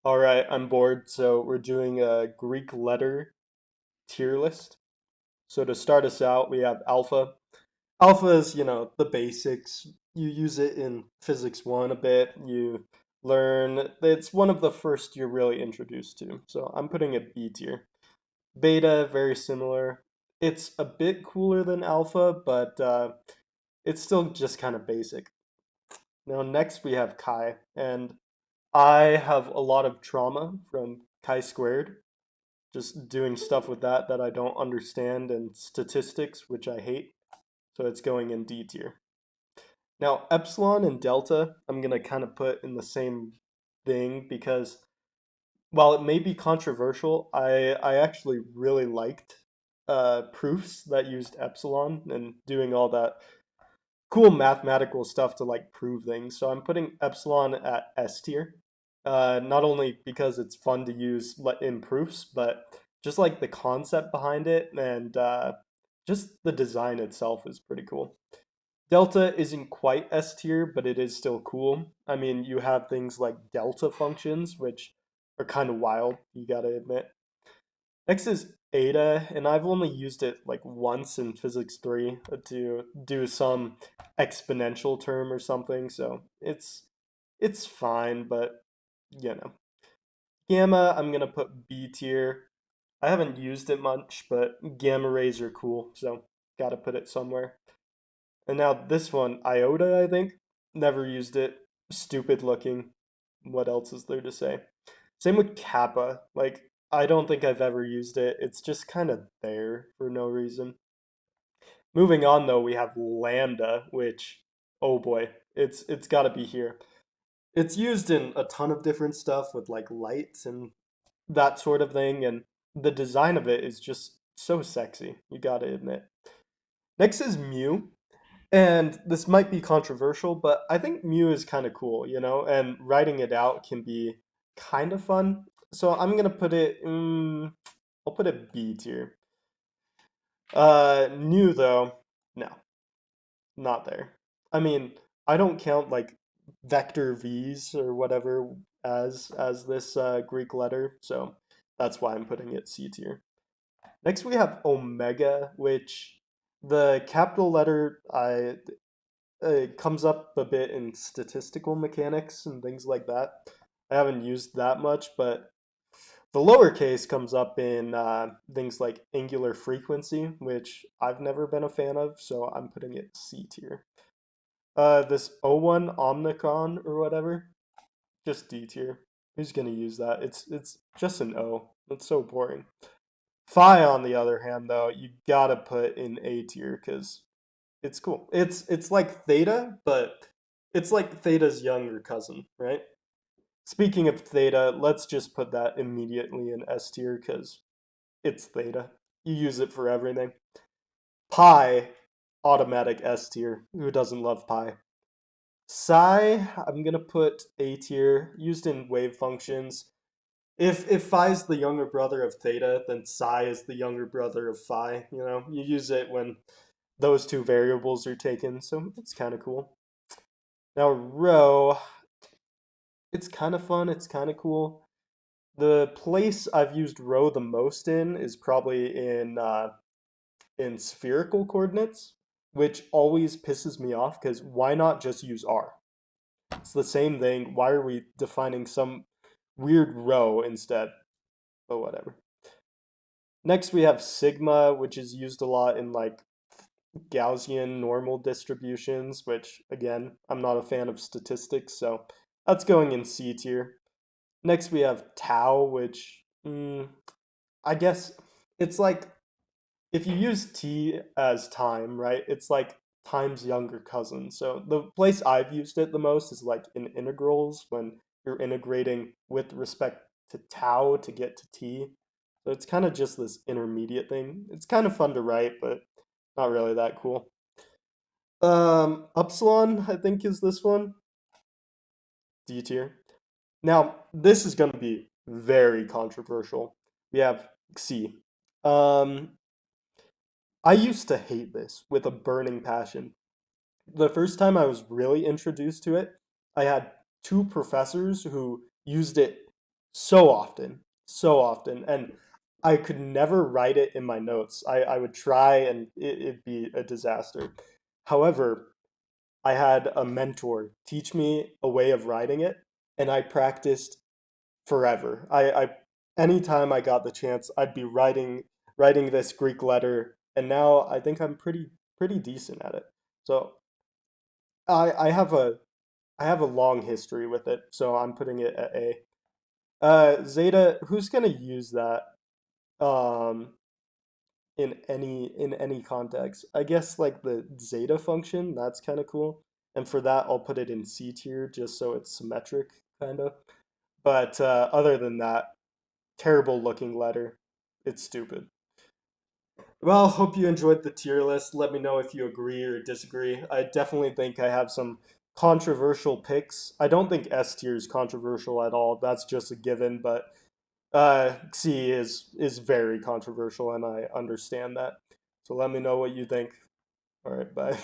All right, I'm bored, so we're doing a Greek letter tier list. So to start us out, we have alpha. Alpha is, the basics. You use it in physics 1 a bit. You learn, it's one of the first you're really introduced to. So I'm putting it B tier. Beta, very similar. It's a bit cooler than alpha, but it's still just kind of basic. Now, next we have chi, and I have a lot of trauma from chi squared, just doing stuff with that I don't understand, and statistics, which I hate. So it's going in D tier. Now, epsilon and delta, I'm going to kind of put in the same thing because while it may be controversial, I actually really liked proofs that used epsilon and doing all that cool mathematical stuff to like prove things. So I'm putting epsilon at S tier. Not only because it's fun to use in proofs, but just like the concept behind it and just the design itself is pretty cool. Delta isn't quite S tier, but it is still cool. I mean, you have things like delta functions, which are kind of wild, you gotta admit. Next is Eta, and I've only used it like once in Physics 3 to do some exponential term or something, so it's fine, but you know. Gamma, I'm gonna put B tier. I haven't used it much, but gamma rays are cool, so gotta put it somewhere. And now this one, Iota, I think. Never used it. Stupid looking. What else is there to say? Same with Kappa. Like, I don't think I've ever used it. It's just kind of there for no reason. Moving on though, we have Lambda, which, oh boy, it's got to be here. It's used in a ton of different stuff with like lights and that sort of thing, and the design of it is just so sexy, you got to admit. Next is Mu, and this might be controversial, but I think Mu is kind of cool, and writing it out can be kind of fun. So I'm gonna put it, I'll put it B tier. New though, no, not there. I mean, I don't count like vector v's or whatever as this Greek letter, so that's why I'm putting it C tier. Next we have omega, which the capital letter I it comes up a bit in statistical mechanics and things like that. I haven't used that much, but the lowercase comes up in things like angular frequency, which I've never been a fan of, so I'm putting it C tier. This O1 Omnicron or whatever, just D tier. Who's gonna use that? It's just an O. It's so boring. Phi, on the other hand, though, you gotta put in A tier because it's cool. It's like Theta, but it's like Theta's younger cousin, right? Speaking of Theta, let's just put that immediately in S tier because it's Theta. You use it for everything. Pi, automatic S tier. Who doesn't love pi? Psi, I'm gonna put A tier, used in wave functions. If phi is the younger brother of theta, then psi is the younger brother of phi. You use it when those two variables are taken, so it's kind of cool. Now rho, it's kind of fun, it's kind of cool. The place I've used rho the most in is probably in spherical coordinates, which always pisses me off because why not just use r? It's the same thing. Why are we defining some weird rho instead? But whatever. Next we have sigma, which is used a lot in like Gaussian normal distributions, which again, I'm not a fan of statistics, so that's going in C tier. Next we have tau, which I guess it's like if you use t as time, right? It's like time's younger cousin. So the place I've used it the most is like in integrals when you're integrating with respect to tau to get to t. So it's kind of just this intermediate thing. It's kind of fun to write, but not really that cool. Upsilon, I think, is this one. D tier. Now, this is going to be very controversial. We have C. Um, I used to hate this with a burning passion. The first time I was really introduced to it, I had two professors who used it so often, and I could never write it in my notes. I would try and it'd be a disaster. However, I had a mentor teach me a way of writing it, and I practiced forever. Anytime I got the chance, I'd be writing this Greek letter, and now I think I'm pretty decent at it. So I have a long history with it, so I'm putting it at A. Zeta, who's gonna use that um in any context? I guess like the zeta function, that's kind of cool. And for that, I'll put it in C tier just so it's symmetric, kind of. But other than that, terrible looking letter. It's stupid. Well, hope you enjoyed the tier list. Let me know if you agree or disagree. I definitely think I have some controversial picks. I don't think S tier is controversial at all. That's just a given, but C is very controversial, and I understand that. So let me know what you think. All right, bye.